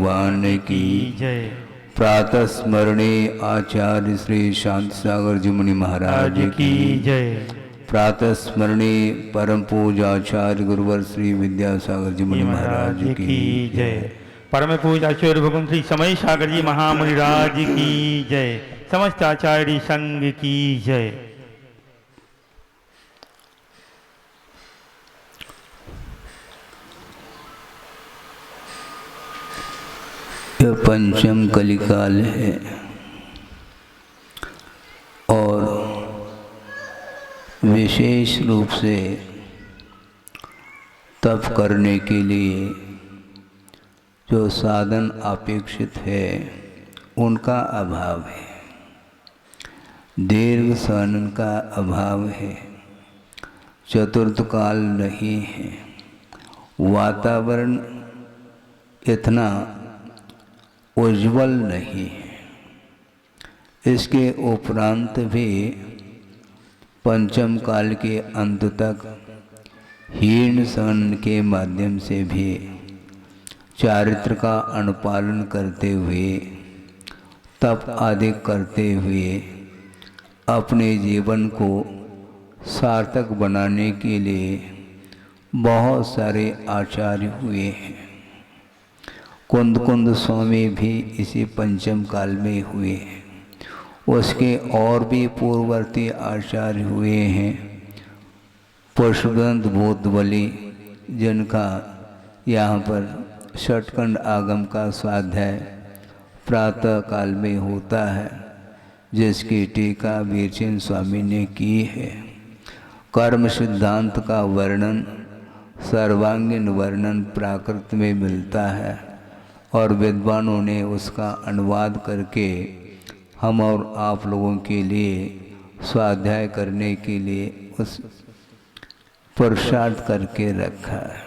भगवान की जय। प्रातः स्मरणे आचार्य श्री शांति सागर जी मुनि महाराज की जय। प्रातः स्मरणे परम पूज्य आचार्य गुरुवर श्री विद्यासागर जी मुनि महाराज की जय। परम पूज्य आचार्य भगवान श्री समय सागर जी महामुनि राज की जय। समस्त आचार्य संघ की जय। यह पंचम कलिकाल है और विशेष रूप से तप करने के लिए जो साधन अपेक्षित है उनका अभाव है, दीर्घ सहन का अभाव है, चतुर्थ काल नहीं है, वातावरण इतना उज्ज्वल नहीं है। इसके उपरांत भी पंचम काल के अंत तक हीन सहन के माध्यम से भी चारित्र का अनुपालन करते हुए तप आदि करते हुए अपने जीवन को सार्थक बनाने के लिए बहुत सारे आचार्य हुए हैं। कुंद स्वामी भी इसी पंचम काल में हुए हैं। उसके और भी पूर्ववर्ती आचार्य हुए हैं। पुष्पदंत भूतबली जिनका यहाँ पर षटखंड आगम का स्वाध्याय प्रातः काल में होता है, जिसकी टीका वीरचंद स्वामी ने की है। कर्म सिद्धांत का वर्णन, सर्वांगीण वर्णन प्राकृत में मिलता है और विद्वानों ने उसका अनुवाद करके हम और आप लोगों के लिए स्वाध्याय करने के लिए उस पुरुषार्थ करके रखा है।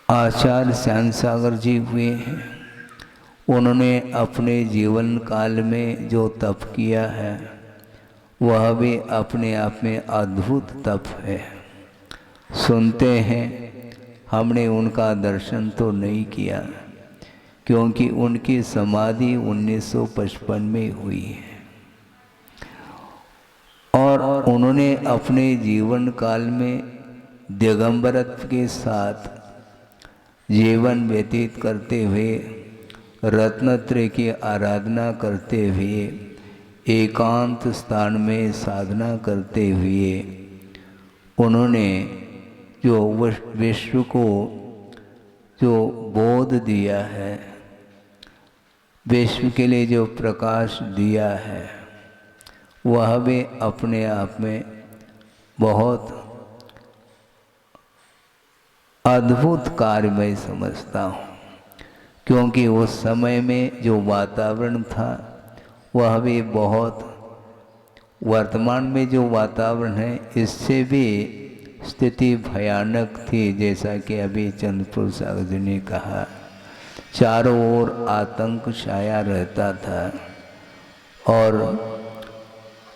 आचार्य श्याम सागर जी हुए हैं। उन्होंने अपने जीवन काल में जो तप किया है वह भी अपने आप में अद्भुत तप है। सुनते हैं, हमने उनका दर्शन तो नहीं किया क्योंकि उनकी समाधि 1955 में हुई है और उन्होंने अपने जीवन काल में दिगंबरत्व के साथ जीवन व्यतीत करते हुए रत्नत्रय की आराधना करते हुए एकांत स्थान में साधना करते हुए उन्होंने जो विश्व को जो बोध दिया है, विश्व के लिए जो प्रकाश दिया है, वह भी अपने आप में बहुत अद्भुत कार्य मैं समझता हूँ। क्योंकि उस समय में जो वातावरण था वह भी बहुत, वर्तमान में जो वातावरण है इससे भी स्थिति भयानक थी। जैसा कि अभी चंद्रपुर सागर जी ने कहा, चारों ओर आतंक छाया रहता था और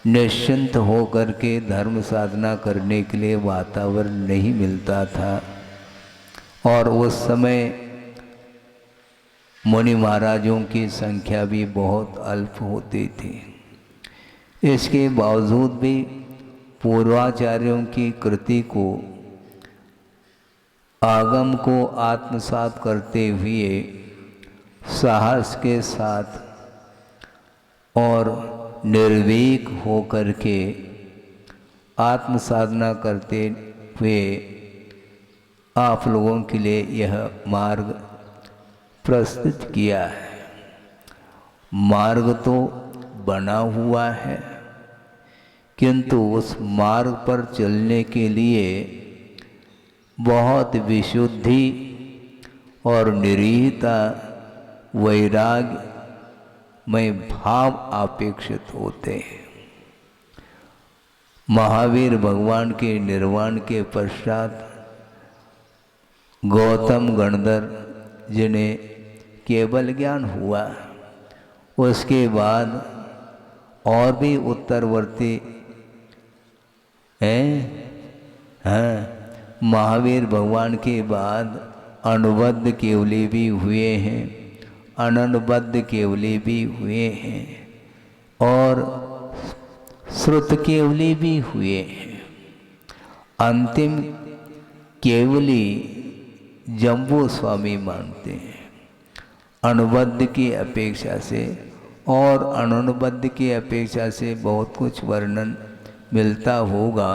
निश्चिंत होकर के धर्म साधना करने के लिए वातावरण नहीं मिलता था। और उस समय मुनि महाराजों की संख्या भी बहुत अल्प होती थी। इसके बावजूद भी पूर्वाचार्यों की कृति को, आगम को आत्मसात करते हुए साहस के साथ और निर्भीक होकर के आत्म साधना करते हुए आप लोगों के लिए यह मार्ग प्रस्तुत किया है। मार्ग तो बना हुआ है, किंतु उस मार्ग पर चलने के लिए बहुत विशुद्धि और निरीहता, वैराग्य में भाव अपेक्षित होते हैं। महावीर भगवान के निर्वाण के पश्चात गौतम गणधर जिन्हें केवल ज्ञान हुआ, उसके बाद और भी उत्तरवर्ती हैं। महावीर भगवान के बाद अनुबद्ध केवली भी हुए हैं, अननुबद्ध केवली भी हुए हैं और श्रुत केवली भी हुए हैं। अंतिम केवली जम्बू स्वामी मानते हैं। अनुबद्ध की अपेक्षा से और अननुबद्ध की अपेक्षा से बहुत कुछ वर्णन मिलता होगा।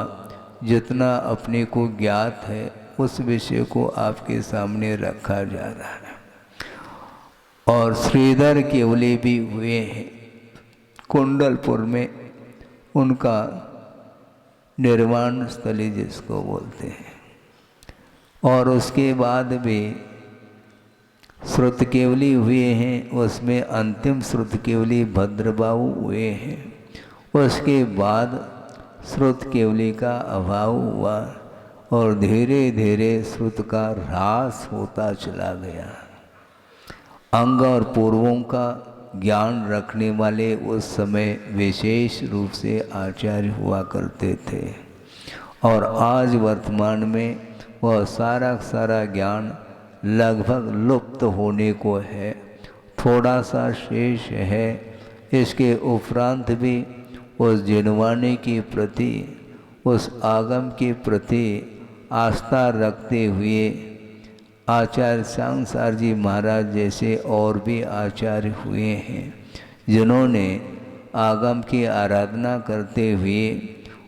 जितना अपने को ज्ञात है उस विषय को आपके सामने रखा जा रहा है। और श्रीधर केवली भी हुए हैं, कुंडलपुर में उनका निर्वाण स्थली जिसको बोलते हैं। और उसके बाद भी श्रुत केवली हुए हैं, उसमें अंतिम श्रुत केवली भद्रबाहु हुए हैं। उसके बाद श्रुत केवली का अभाव हुआ और धीरे धीरे श्रुत का ह्रास होता चला गया। अंग और पूर्वों का ज्ञान रखने वाले उस समय विशेष रूप से आचार्य हुआ करते थे और आज वर्तमान में वह सारा ज्ञान लगभग लुप्त होने को है, थोड़ा सा शेष है। इसके उपरांत भी उस जिनवाने के प्रति, उस आगम के प्रति आस्था रखते हुए आचार्य सांसार जी महाराज जैसे और भी आचार्य हुए हैं, जिन्होंने आगम की आराधना करते हुए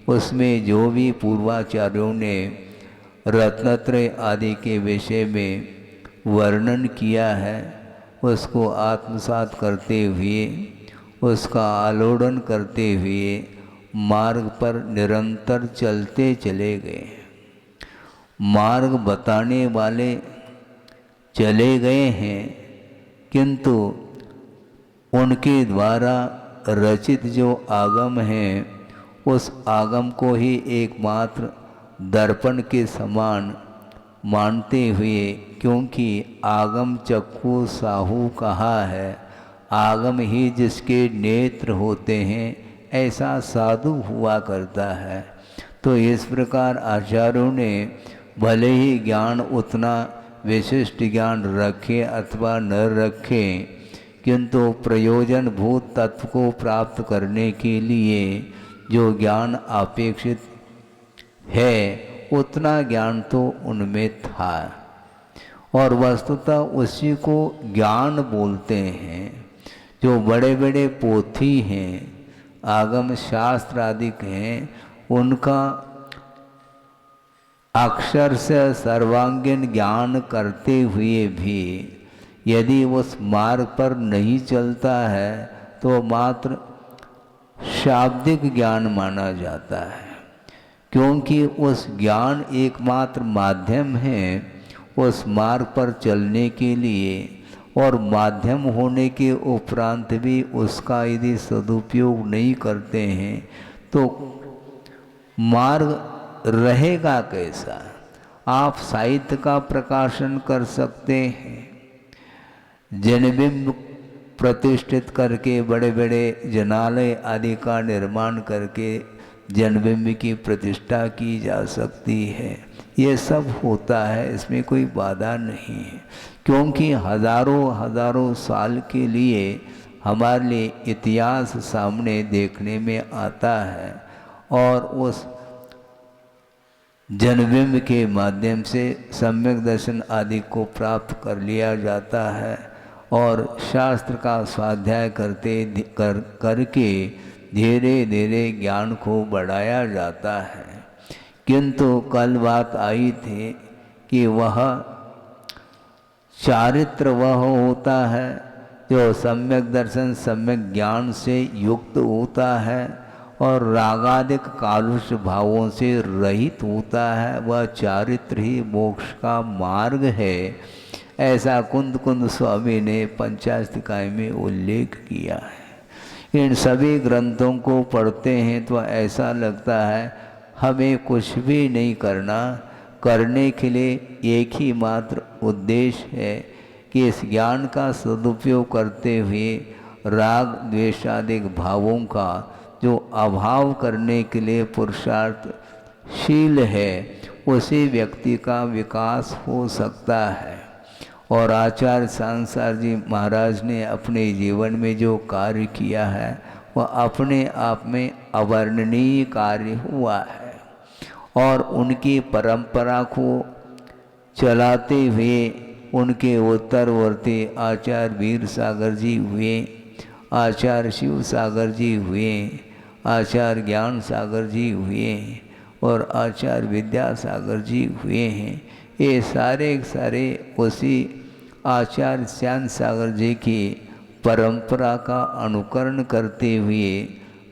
उसमें जो भी पूर्वाचार्यों ने रत्नत्रय आदि के विषय में वर्णन किया है उसको आत्मसात करते हुए, उसका आलोड़न करते हुए मार्ग पर निरंतर चलते चले गए। मार्ग बताने वाले चले गए हैं, किंतु उनके द्वारा रचित जो आगम हैं उस आगम को ही एकमात्र दर्पण के समान मानते हुए, क्योंकि आगम चक्षु साहू कहा है, आगम ही जिसके नेत्र होते हैं ऐसा साधु हुआ करता है। तो इस प्रकार आचार्यों ने भले ही ज्ञान उतना विशिष्ट ज्ञान रखे अथवा न रखे, किंतु प्रयोजन भूत तत्व को प्राप्त करने के लिए जो ज्ञान अपेक्षित है उतना ज्ञान तो उनमें था और वस्तुतः उसी को ज्ञान बोलते हैं। जो बड़े बड़े पोथी हैं, आगम शास्त्र आदि हैं, उनका अक्षर से सर्वांगीण ज्ञान करते हुए भी यदि उस मार्ग पर नहीं चलता है तो मात्र शाब्दिक ज्ञान माना जाता है, क्योंकि उस ज्ञान एकमात्र माध्यम है उस मार्ग पर चलने के लिए। और माध्यम होने के उपरांत भी उसका यदि सदुपयोग नहीं करते हैं तो मार्ग रहेगा कैसा। आप साहित्य का प्रकाशन कर सकते हैं, जनबिंब प्रतिष्ठित करके बड़े बड़े जनालय आदि का निर्माण करके जनबिंब की प्रतिष्ठा की जा सकती है। ये सब होता है, इसमें कोई बाधा नहीं है, क्योंकि हजारों साल के लिए हमारे लिए इतिहास सामने देखने में आता है और उस जनबिंब के माध्यम से सम्यक दर्शन आदि को प्राप्त कर लिया जाता है और शास्त्र का स्वाध्याय करके धीरे धीरे ज्ञान को बढ़ाया जाता है। किंतु कल बात आई थी कि वह चारित्र वह होता है जो सम्यक दर्शन सम्यक ज्ञान से युक्त होता है और रागादिक कालुष भावों से रहित होता है। वह चारित्र ही मोक्ष का मार्ग है, ऐसा कुंद स्वामी ने पंचास्तिकाय में उल्लेख किया है। इन सभी ग्रंथों को पढ़ते हैं तो ऐसा लगता है हमें कुछ भी नहीं करने के लिए एक ही मात्र उद्देश्य है कि इस ज्ञान का सदुपयोग करते हुए राग द्वेषादिक भावों का जो अभाव करने के लिए पुरुषार्थशील है उसी व्यक्ति का विकास हो सकता है। और आचार्य सांसार जी महाराज ने अपने जीवन में जो कार्य किया है वह अपने आप में अवर्णनीय कार्य हुआ है। और उनकी परंपरा को चलाते हुए उनके उत्तरवर्ती आचार्य वीर सागर जी हुए, आचार्य शिव सागर जी हुए, आचार्य ज्ञान सागर जी हुए और आचार्य विद्यासागर जी हुए हैं। ये सारे उसी आचार्य श्याम सागर जी की परंपरा का अनुकरण करते हुए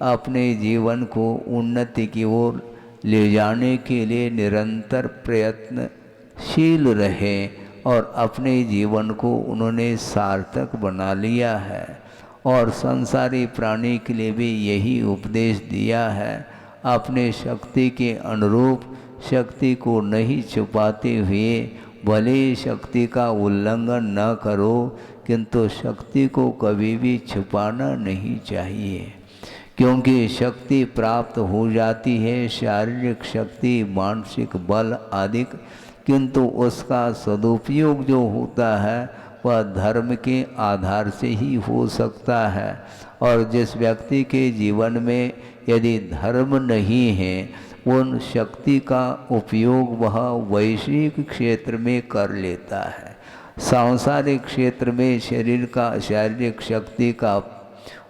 अपने जीवन को उन्नति की ओर ले जाने के लिए निरंतर प्रयत्नशील रहे और अपने जीवन को उन्होंने सार्थक बना लिया है। और संसारी प्राणी के लिए भी यही उपदेश दिया है, अपने शक्ति के अनुरूप शक्ति को नहीं छुपाते हुए भले शक्ति का उल्लंघन न करो, किंतु शक्ति को कभी भी छुपाना नहीं चाहिए, क्योंकि शक्ति प्राप्त हो जाती है, शारीरिक शक्ति, मानसिक बल आदि, किंतु उसका सदुपयोग जो होता है वह धर्म के आधार से ही हो सकता है। और जिस व्यक्ति के जीवन में यदि धर्म नहीं है, उन शक्ति का उपयोग वह वैश्विक क्षेत्र में कर लेता है। सांसारिक क्षेत्र में शारीरिक शक्ति का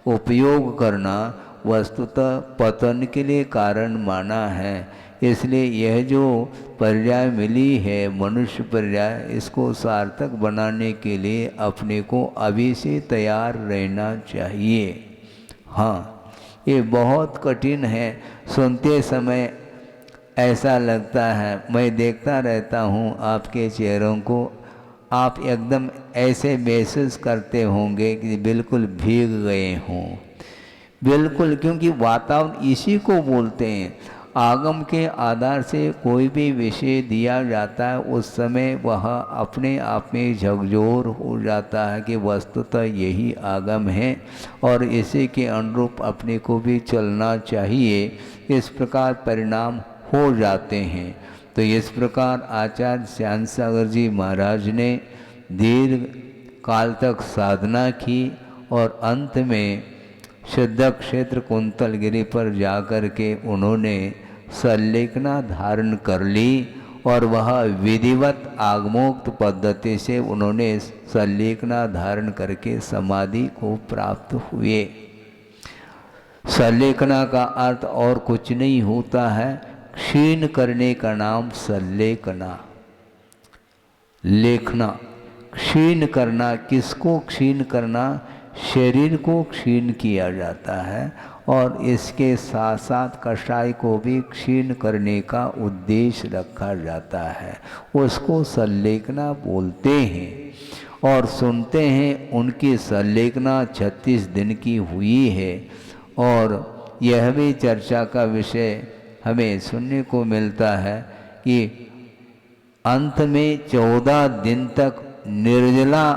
उपयोग करना वस्तुतः पतन के लिए कारण माना है। इसलिए यह जो पर्याय मिली है मनुष्य पर्याय, इसको सार्थक बनाने के लिए अपने को अभी से तैयार रहना चाहिए। हाँ, ये बहुत कठिन है। सुनते समय ऐसा लगता है, मैं देखता रहता हूँ आपके चेहरों को, आप एकदम ऐसे महसूस करते होंगे कि बिल्कुल भीग गए हों। बिल्कुल, क्योंकि वातावरण इसी को बोलते हैं। आगम के आधार से कोई भी विषय दिया जाता है, उस समय वह अपने आप में झकझोर हो जाता है कि वस्तुतः यही आगम है और इसी के अनुरूप अपने को भी चलना चाहिए। इस प्रकार परिणाम हो जाते हैं। तो इस प्रकार आचार्य श्याम सागर जी महाराज ने दीर्घ काल तक साधना की और अंत में सिद्ध क्षेत्र कुंतलगिरी पर जाकर के उन्होंने संलेखना धारण कर ली और वह विधिवत आगमोक्त पद्धति से उन्होंने संलेखना धारण करके समाधि को प्राप्त हुए। संलेखना का अर्थ और कुछ नहीं होता है, क्षीण करने का नाम संलेखना, लेखना, क्षीण करना। किसको क्षीण करना? शरीर को क्षीण किया जाता है और इसके साथ साथ कषाय को भी क्षीण करने का उद्देश्य रखा जाता है। उसको संलेखना बोलते हैं। और सुनते हैं उनकी संलेखना 36 दिन की हुई है और यह भी चर्चा का विषय हमें सुनने को मिलता है कि अंत में 14 दिन तक निर्जला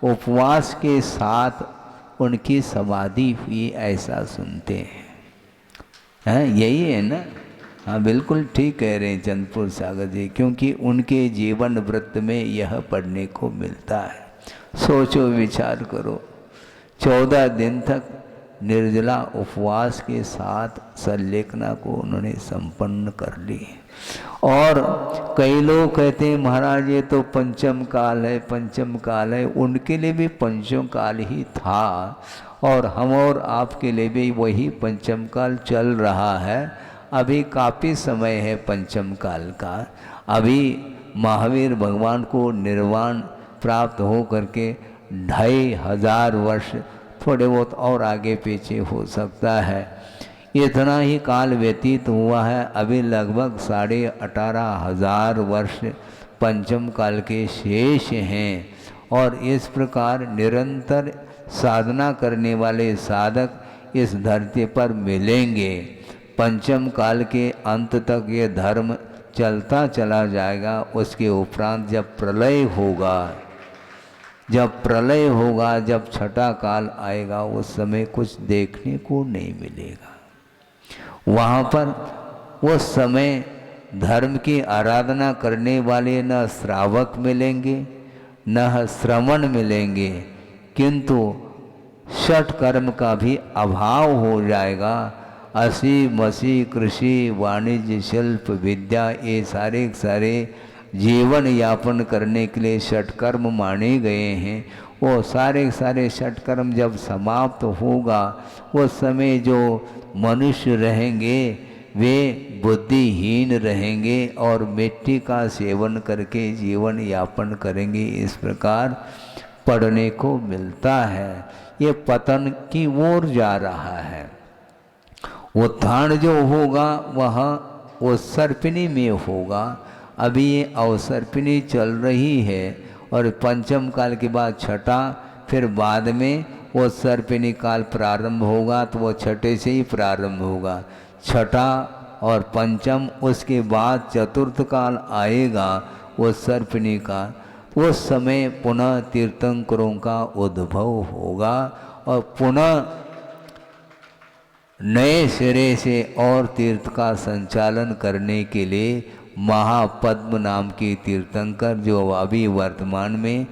उपवास के साथ उनकी समाधि हुई, ऐसा सुनते हैं। यही है ना? हाँ, बिल्कुल ठीक कह रहे हैं चंद्रपुर सागर जी, क्योंकि उनके जीवन वृत्त में यह पढ़ने को मिलता है। सोचो, विचार करो, 14 दिन तक निर्जला उपवास के साथ संलेखना को उन्होंने संपन्न कर ली। और कई लोग कहते हैं महाराज ये तो पंचम काल है, पंचम काल है। उनके लिए भी पंचम काल ही था और हम और आपके लिए भी वही पंचम काल चल रहा है। अभी काफ़ी समय है पंचम काल का। अभी महावीर भगवान को निर्वाण प्राप्त हो करके 2500 वर्ष, थोड़े बहुत और आगे पीछे हो सकता है, इतना ही काल व्यतीत हुआ है। अभी लगभग 18,500 वर्ष पंचम काल के शेष हैं। और इस प्रकार निरंतर साधना करने वाले साधक इस धरती पर मिलेंगे। पंचम काल के अंत तक ये धर्म चलता चला जाएगा। उसके उपरांत जब प्रलय होगा, जब छठा काल आएगा, उस समय कुछ देखने को नहीं मिलेगा। वहाँ पर उस समय धर्म की आराधना करने वाले न श्रावक मिलेंगे, न श्रवण मिलेंगे, किंतु षट कर्म का भी अभाव हो जाएगा। असी मसी कृषि वाणिज्य शिल्प विद्या ये सारे सारे जीवन यापन करने के लिए षटकर्म माने गए हैं। वो सारे सारे षटकर्म जब समाप्त होगा उस समय जो मनुष्य रहेंगे वे बुद्धिहीन रहेंगे और मिट्टी का सेवन करके जीवन यापन करेंगे। इस प्रकार पढ़ने को मिलता है। ये पतन की ओर जा रहा है। उत्थान जो होगा वह उत्सर्पिणी में होगा। अभी ये अवसर्पिणी चल रही है और पंचम काल के बाद छठा, फिर बाद में उत्सर्पिणी काल प्रारंभ होगा तो वो छठे से ही प्रारंभ होगा। छठा और पंचम, उसके बाद चतुर्थ काल आएगा उत्सर्पिणी का। उस समय पुनः तीर्थंकरों का उद्भव होगा और पुनः नए सिरे से और तीर्थ का संचालन करने के लिए महापद्म नाम के तीर्थंकर जो अभी वर्तमान में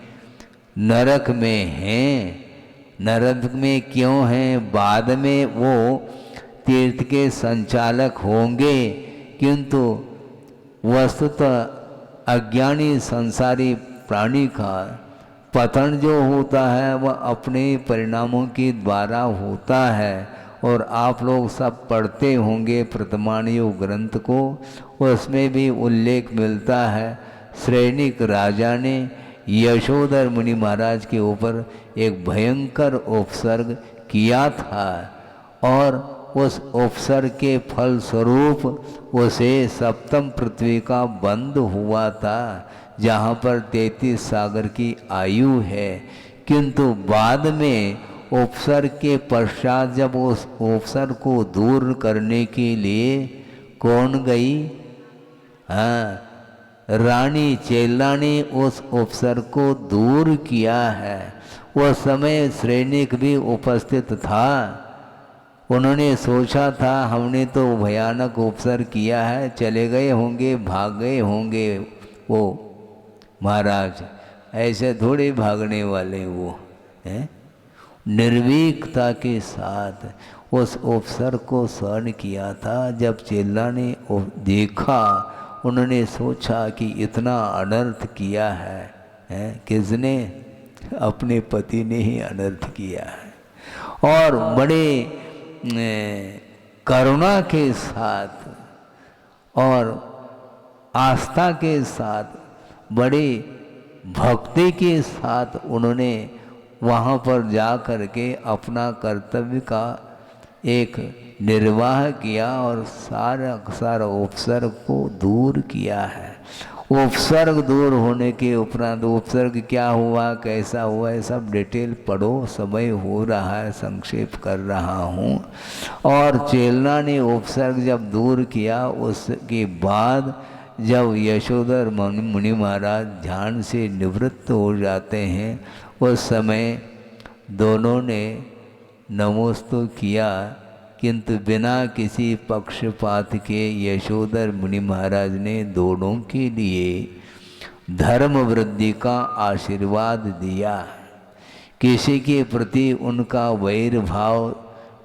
नरक में हैं, नरक में क्यों हैं, बाद में वो तीर्थ के संचालक होंगे, किंतु वस्तुतः अज्ञानी संसारी प्राणी का पतन जो होता है वह अपने परिणामों के द्वारा होता है। और आप लोग सब पढ़ते होंगे प्रथमाणियोग ग्रंथ को, उसमें भी उल्लेख मिलता है। श्रेणिक राजा ने यशोधर मुनि महाराज के ऊपर एक भयंकर उपसर्ग किया था और उस उपसर्ग के फल स्वरूप उसे सप्तम पृथ्वी का बंद हुआ था, जहाँ पर 33 सागर की आयु है। किंतु बाद में उपसर्ग के पश्चात जब उस उपसर्ग को दूर करने के लिए कौन गई? हाँ, रानी चेला ने उस उपसर्ग को दूर किया है। वह समय श्रेणिक भी उपस्थित था। उन्होंने सोचा था हमने तो भयानक उपसर्ग किया है, चले गए होंगे, भाग गए होंगे वो महाराज। ऐसे थोड़े भागने वाले वो हैं। निर्भीकता के साथ उस उपसर्ग को सहन किया था। जब चेला ने देखा, उन्होंने सोचा कि इतना अनर्थ किया है, किसने? अपने पति ने ही अनर्थ किया है। और बड़े करुणा के साथ और आस्था के साथ, बड़े भक्ति के साथ उन्होंने वहाँ पर जा कर के अपना कर्तव्य का एक निर्वाह किया और सारा उपसर्ग को दूर किया है। उपसर्ग दूर होने के उपरांत उपसर्ग क्या हुआ, कैसा हुआ, ये सब डिटेल पढ़ो, समय हो रहा है, संक्षेप कर रहा हूँ। और चेला ने उपसर्ग जब दूर किया, उसके बाद जब यशोधर मुनि महाराज ध्यान से निवृत्त हो जाते हैं, उस समय दोनों ने नमोस्तु किया, किंतु बिना किसी पक्षपात के यशोधर मुनि महाराज ने दोनों के लिए धर्म वृद्धि का आशीर्वाद दिया। किसी के प्रति उनका वैर भाव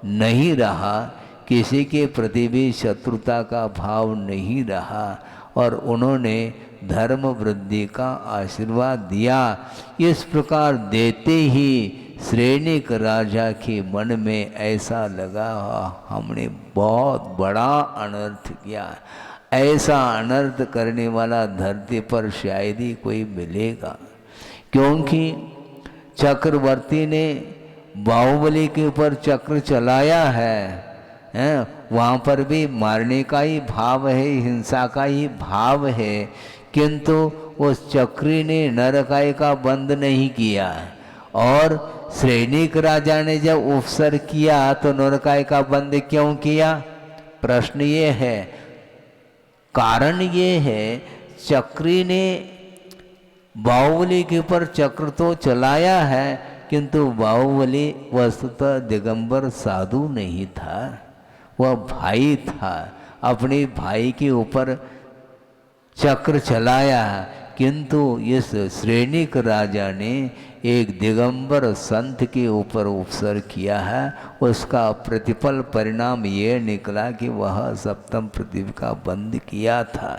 नहीं रहा, किसी के प्रति भी शत्रुता का भाव नहीं रहा और उन्होंने धर्म वृद्धि का आशीर्वाद दिया। इस प्रकार देते ही श्रेणिक राजा के मन में ऐसा लगा हमने बहुत बड़ा अनर्थ किया, ऐसा अनर्थ करने वाला धरती पर शायद ही कोई मिलेगा। क्योंकि चक्रवर्ती ने बाहुबली के ऊपर चक्र चलाया है, वहाँ पर भी मारने का ही भाव है, हिंसा का ही भाव है, किंतु उस चक्री ने नरकाय का बंद नहीं किया। और श्रेणिक राजा ने जब उपसर्ग किया तो नरकाय का बंद क्यों किया? प्रश्न ये है, कारण ये है, चक्री ने बाहुबली के ऊपर चक्र तो चलाया है, किंतु बाहुबली वस्तुतः दिगंबर साधु नहीं था, वह भाई था। अपने भाई के ऊपर चक्र चलाया, किंतु इस श्रेणिक राजा ने एक दिगंबर संत के ऊपर उपसर्ग किया है। उसका प्रतिफल परिणाम ये निकला कि वह सप्तम पृथ्वी का बंद किया था।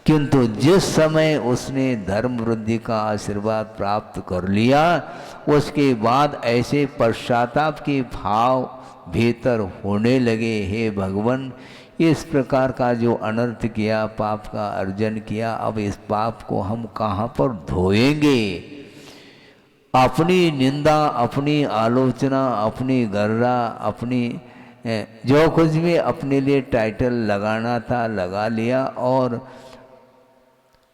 किंतु जिस समय उसने धर्म वृद्धि का आशीर्वाद प्राप्त कर लिया, उसके बाद ऐसे पश्चाताप के भाव भीतर होने लगे, हे भगवान इस प्रकार का जो अनर्थ किया, पाप का अर्जन किया, अब इस पाप को हम कहाँ पर धोएंगे। अपनी निंदा, अपनी आलोचना, अपनी गर्रा, अपनी जो कुछ भी अपने लिए टाइटल लगाना था लगा लिया, और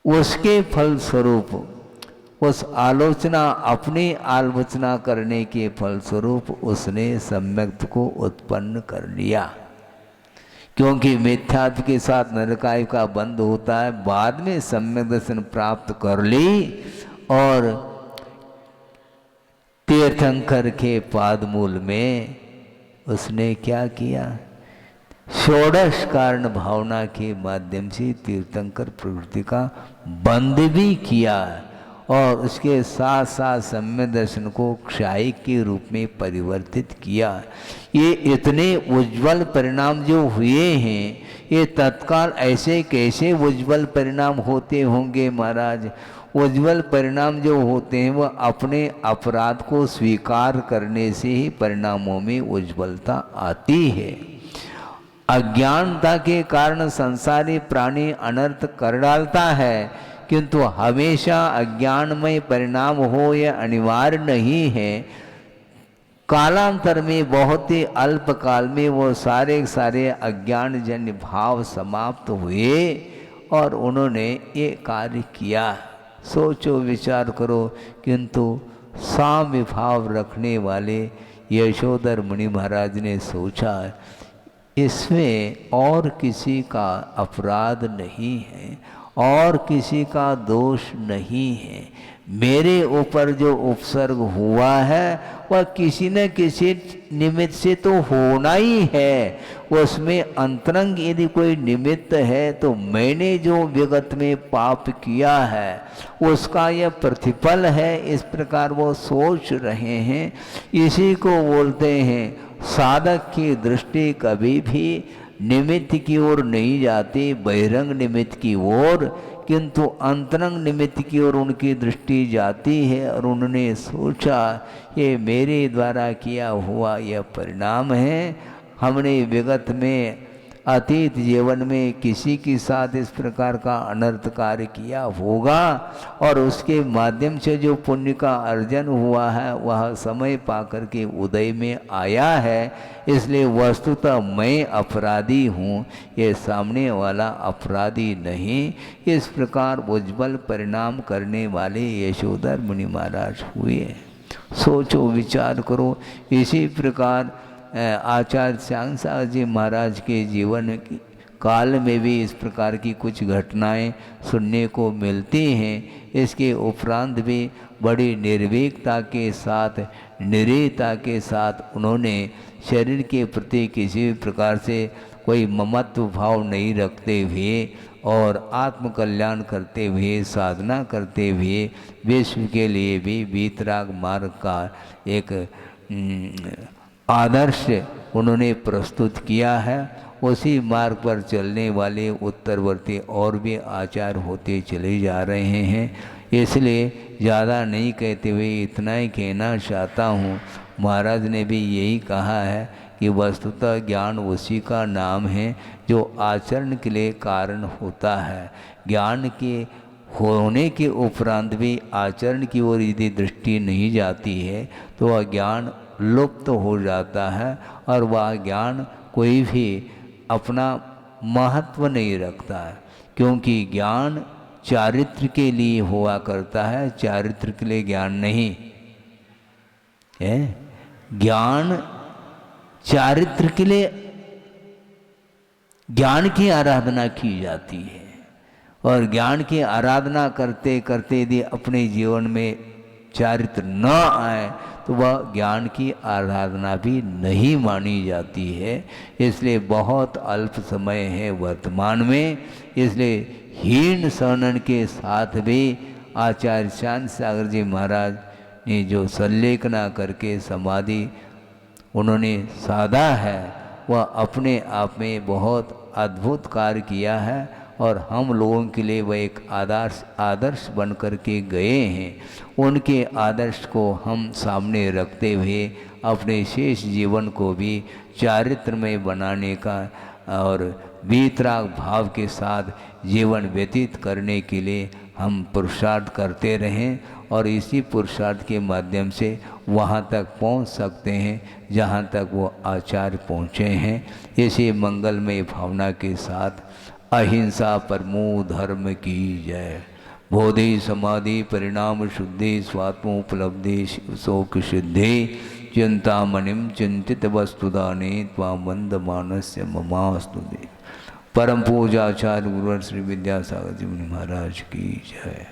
उसके फलस्वरूप उस आलोचना, अपनी आलोचना करने के फलस्वरूप उसने सम्यक्त को उत्पन्न कर लिया। क्योंकि मिथ्यात्व के साथ नरकाय का बंध होता है। बाद में सम्यक दर्शन प्राप्त कर ली और तीर्थंकर के पादमूल में उसने क्या किया, षोडश कारण भावना के माध्यम से तीर्थंकर प्रवृत्ति का बंद भी किया और उसके साथ साथ सम्यक दर्शन को क्षायिक के रूप में परिवर्तित किया। ये इतने उज्जवल परिणाम जो हुए हैं, ये तत्काल ऐसे कैसे उज्जवल परिणाम होते होंगे महाराज। उज्जवल परिणाम जो होते हैं वह अपने अपराध को स्वीकार करने से ही परिणामों में उज्जवलता आती है। अज्ञानता के कारण संसारी प्राणी अनर्थ कर डालता है, किंतु हमेशा अज्ञानमय परिणाम हो यह अनिवार्य नहीं है। कालांतर में बहुत ही अल्प काल में वो सारे अज्ञान जन्य भाव समाप्त हुए और उन्होंने ये कार्य किया। सोचो विचार करो, किंतु साम्य भाव रखने वाले यशोधर मुनि महाराज ने सोचा इसमें और किसी का अपराध नहीं है और किसी का दोष नहीं है। मेरे ऊपर जो उपसर्ग हुआ है वह किसी न किसी निमित्त से तो होना ही है। उसमें अंतरंग यदि कोई निमित्त है तो मैंने जो विगत में पाप किया है उसका यह प्रतिफल है। इस प्रकार वो सोच रहे हैं। इसी को बोलते हैं साधक की दृष्टि कभी भी निमित्त की ओर नहीं जाती, बहिरंग निमित्त की ओर, किंतु अंतरंग निमित्त की ओर उनकी दृष्टि जाती है। और उन्होंने सोचा ये मेरे द्वारा किया हुआ यह परिणाम है। हमने विगत में अतीत जीवन में किसी के साथ इस प्रकार का अनर्थ कार्य किया होगा और उसके माध्यम से जो पुण्य का अर्जन हुआ है वह समय पाकर के उदय में आया है। इसलिए वस्तुतः मैं अपराधी हूँ, ये सामने वाला अपराधी नहीं। इस प्रकार उज्ज्वल परिणाम करने वाले यशोधर मुनि महाराज हुए। सोचो विचार करो। इसी प्रकार आचार्य श्यामसागर जी महाराज के जीवन काल में भी इस प्रकार की कुछ घटनाएं सुनने को मिलती हैं। इसके उपरांत भी बड़ी निर्भीकता के साथ, निरीहता के साथ उन्होंने शरीर के प्रति किसी भी प्रकार से कोई ममत्व भाव नहीं रखते हुए और आत्म कल्याण करते हुए, साधना करते हुए विश्व के लिए भी वीतराग मार्ग का एक आदर्श उन्होंने प्रस्तुत किया है। उसी मार्ग पर चलने वाले उत्तरवर्ती और भी आचार्य होते चले जा रहे हैं। इसलिए ज़्यादा नहीं कहते हुए इतना ही कहना चाहता हूँ। महाराज ने भी यही कहा है कि वस्तुतः ज्ञान उसी का नाम है जो आचरण के लिए कारण होता है। ज्ञान के होने के उपरांत भी आचरण की ओर यदि दृष्टि नहीं जाती है तो वह ज्ञान लुप्त हो जाता है और वह ज्ञान कोई भी अपना महत्व नहीं रखता है। क्योंकि ज्ञान चारित्र के लिए हुआ करता है, चारित्र के लिए ज्ञान नहीं है। ज्ञान चारित्र के लिए ज्ञान की आराधना की जाती है और ज्ञान की आराधना करते करते यदि अपने जीवन में चारित्र न आए तो वह ज्ञान की आराधना भी नहीं मानी जाती है। इसलिए बहुत अल्प समय है वर्तमान में, इसलिए हीन शरणन के साथ भी आचार्य शांत सागर जी महाराज ने जो संलेखना करके समाधि उन्होंने साधा है, वह अपने आप में बहुत अद्भुत कार्य किया है और हम लोगों के लिए वह एक आदर्श बन कर के गए हैं। उनके आदर्श को हम सामने रखते हुए अपने शेष जीवन को भी चारित्र में बनाने का और वीतराग भाव के साथ जीवन व्यतीत करने के लिए हम पुरुषार्थ करते रहें और इसी पुरुषार्थ के माध्यम से वहाँ तक पहुँच सकते हैं जहाँ तक वो आचार्य पहुँचे हैं। इसी मंगलमय भावना के साथ अहिंसा परमो धर्म की जय। बोधि समाधि परिणाम शुद्धि स्वात्मोपलब्धि शोक सिद्धि चिंतामणिम चिंतित वस्तुदाने त्वामंद मानस्य ममास्तुते। परम पूजाचार्य गुरुवर श्री विद्यासागर जी महाराज की जय।